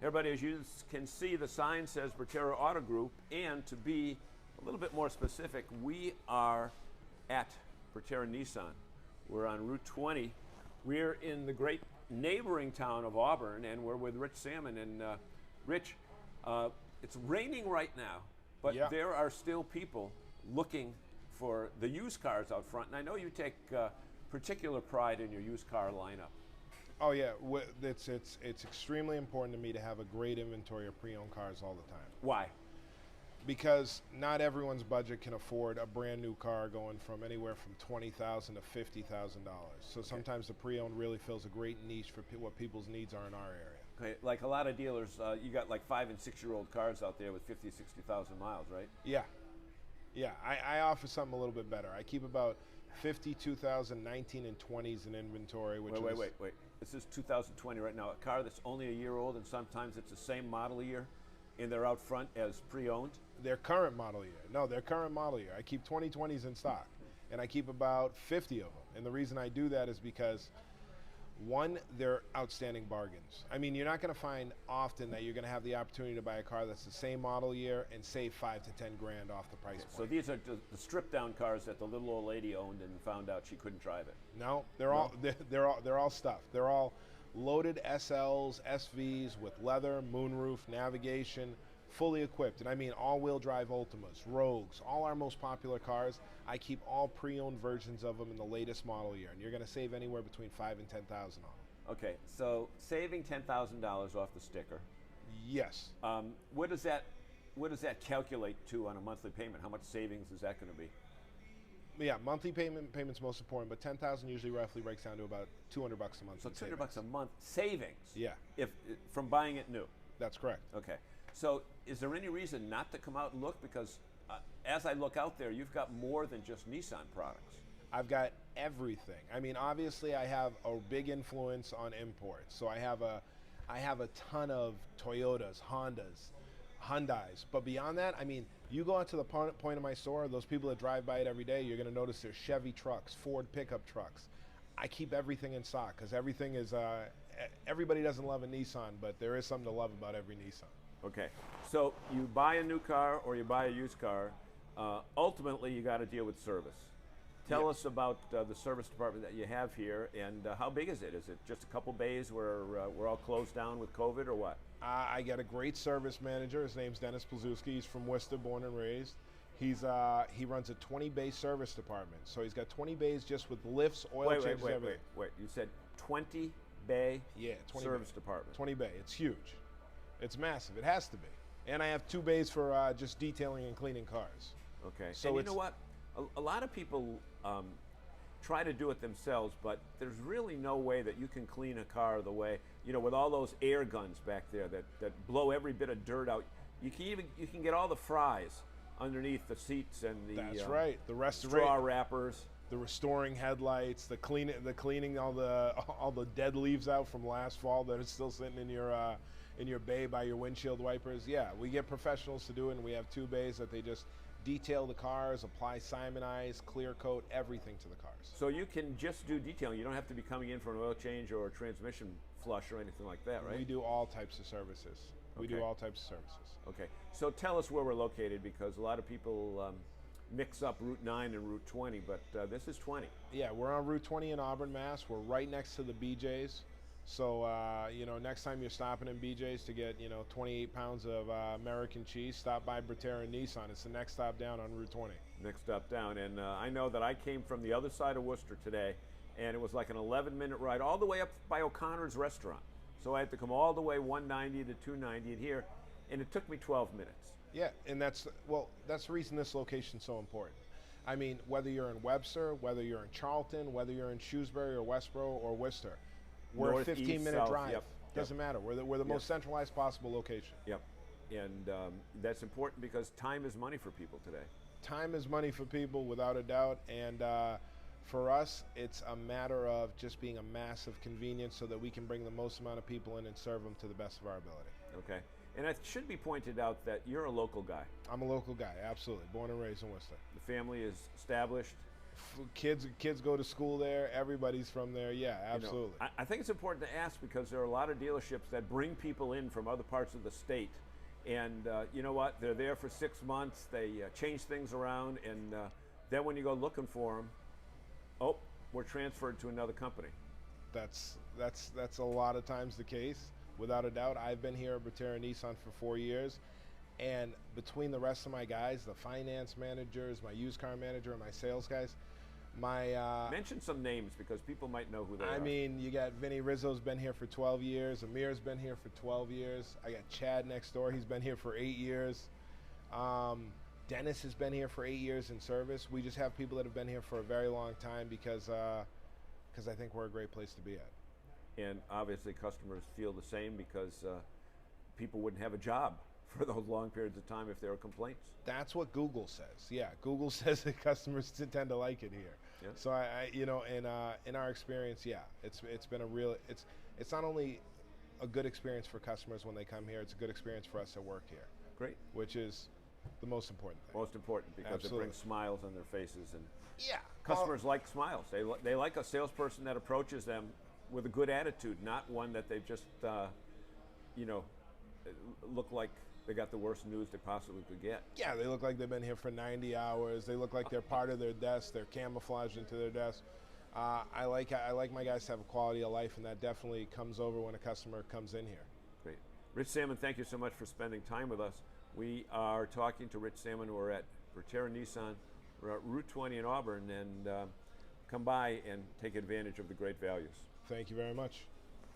Everybody, as you can see, the sign says Bertera Auto Group, and to be a little bit more specific, we are at Bertera Nissan. We're on Route 20. We're in the great neighboring town of Auburn, and we're with Rich Salmon. And Rich, it's raining right now, but there are still people looking for the used cars out front, and I know you take particular pride in your used car lineup. Oh yeah, it's extremely important to me to have a great inventory of pre-owned cars all the time. Why? Because not everyone's budget can afford a brand new car going from anywhere from $20,000 to $50,000. So sometimes the pre-owned really fills a great niche for what people's needs are in our area. Okay, like a lot of dealers, you got like 5- and 6-year-old cars out there with 50, 60,000 miles, right? Yeah. Yeah, I offer something a little bit better. I keep about 50, 2019, and 20s in inventory. Which wait. This is 2020 right now. A car that's only a year old, and sometimes it's the same model year, and they're out front as pre-owned? Their current model year. No, their current model year. I keep 2020s in stock, and I keep about 50 of them. And the reason I do that is because, one, they're outstanding bargains. I mean, you're not going to find often that you're going to have the opportunity to buy a car that's the same model year and save 5 to 10 grand off the price point. So these are the stripped down cars that the little old lady owned and found out she couldn't drive it. No, they're all stuff. They're all loaded SLs, SVs with leather, moonroof, navigation, fully equipped. And I mean all-wheel drive Ultimas, Rogues, all our most popular cars. I keep all pre-owned versions of them in the latest model year, and you're going to save anywhere between $5,000 and $10,000 on them. Okay, so saving $10,000 off the sticker. Yes. What does that calculate to on a monthly payment? How much savings is that going to be? Yeah, monthly payment's most important, but $10,000 usually roughly breaks down to about $200 a month. So $200 a month savings. Yeah. If from buying it new. That's correct. Okay. So is there any reason not to come out and look? Because as I look out there, you've got more than just Nissan products. I've got everything. I mean, obviously I have a big influence on imports. So I have a ton of Toyotas, Hondas, Hyundais. But beyond that, I mean, you go out to the point of my store, those people that drive by it every day, you're going to notice there's Chevy trucks, Ford pickup trucks. I keep everything in stock because everything is, everybody doesn't love a Nissan, but there is something to love about every Nissan. Okay, so you buy a new car or you buy a used car, ultimately you got to deal with service. Tell us about the service department that you have here, and how big is it? Is it just a couple bays where we're all closed down with COVID, or what? I got a great service manager. His name's Dennis Plazewski. He's from Worcester, born and raised. He runs a 20-bay service department. So he's got 20 bays just with lifts, oil changes, everything. Wait. You said 20-bay service department. 20 bay. It's huge. It's massive. It has to be. And I have 2 bays for just detailing and cleaning cars. Okay. So and you know what? A lot of people try to do it themselves, but there's really no way that you can clean a car the way, with all those air guns back there that blow every bit of dirt out. You can get all the fries underneath the seats and the the straw wrappers. The restoring headlights, the cleaning all the dead leaves out from last fall that is still sitting in your bay by your windshield wipers. Yeah, we get professionals to do it, and we have 2 bays that they just detail the cars, apply Simonize, clear coat, everything to the cars. So you can just do detailing. You don't have to be coming in for an oil change or a transmission flush or anything like that, right? We do all types of services. We do all types of services. Okay. So tell us where we're located, because a lot of people mix up Route 9 and Route 20, but this is 20. Yeah, we're on Route 20 in Auburn, Mass. We're right next to the BJ's. So, next time you're stopping in BJ's to get, 28 pounds of American cheese, stop by Bertera Nissan. It's the next stop down on Route 20. Next stop down. And I know that I came from the other side of Worcester today, and it was like an 11-minute ride all the way up by O'Connor's restaurant. So I had to come all the way 190 to 290 and here, and it took me 12 minutes. Yeah, and that's the reason this location's so important. I mean, whether you're in Webster, whether you're in Charlton, whether you're in Shrewsbury or Westboro or Worcester, we're a 15-minute drive. Yep. Doesn't matter. We're the most centralized possible location. Yep. And that's important because time is money for people today. Time is money for people, without a doubt. And for us, it's a matter of just being a massive convenience so that we can bring the most amount of people in and serve them to the best of our ability. Okay. And it should be pointed out that you're a local guy. I'm a local guy, absolutely. Born and raised in Worcester. The family is established. Kids go to school there. Everybody's from there. Yeah, You know, absolutely. I think it's important to ask because there are a lot of dealerships that bring people in from other parts of the state. And you know what? They're there for 6 months. They change things around. And then when you go looking for them, oh, we're transferred to another company. That's a lot of times the case, without a doubt. I've been here at Bertera Nissan for 4 years, and between the rest of my guys, the finance managers, my used car manager, and my sales guys, Mention some names because people might know who they are. I mean, you got Vinny Rizzo's been here for 12 years. Amir's been here for 12 years. I got Chad next door. He's been here for 8 years. Dennis has been here for 8 years in service. We just have people that have been here for a very long time because I think we're a great place to be at. And obviously customers feel the same because people wouldn't have a job for those long periods of time if there were complaints. That's what Google says. Yeah, Google says that customers tend to like it here. Yeah. So I you know, in our experience, yeah, it's been a real. It's not only a good experience for customers when they come here. It's a good experience for us that work here. Great. Which is the most important thing. Most important because Absolutely. it brings smiles on their faces, and Yeah. customers like smiles. They like a salesperson that approaches them with a good attitude, not one that they've just look like they got the worst news they possibly could get. Yeah, they look like they've been here for 90 hours. They look like they're part of their desk. They're camouflaged into their desk. I like my guys to have a quality of life, and that definitely comes over when a customer comes in here. Great. Rich Salmon, thank you so much for spending time with us. We are talking to Rich Salmon. We're at Bertera Nissan. We're at Route 20 in Auburn, and come by and take advantage of the great values. Thank you very much.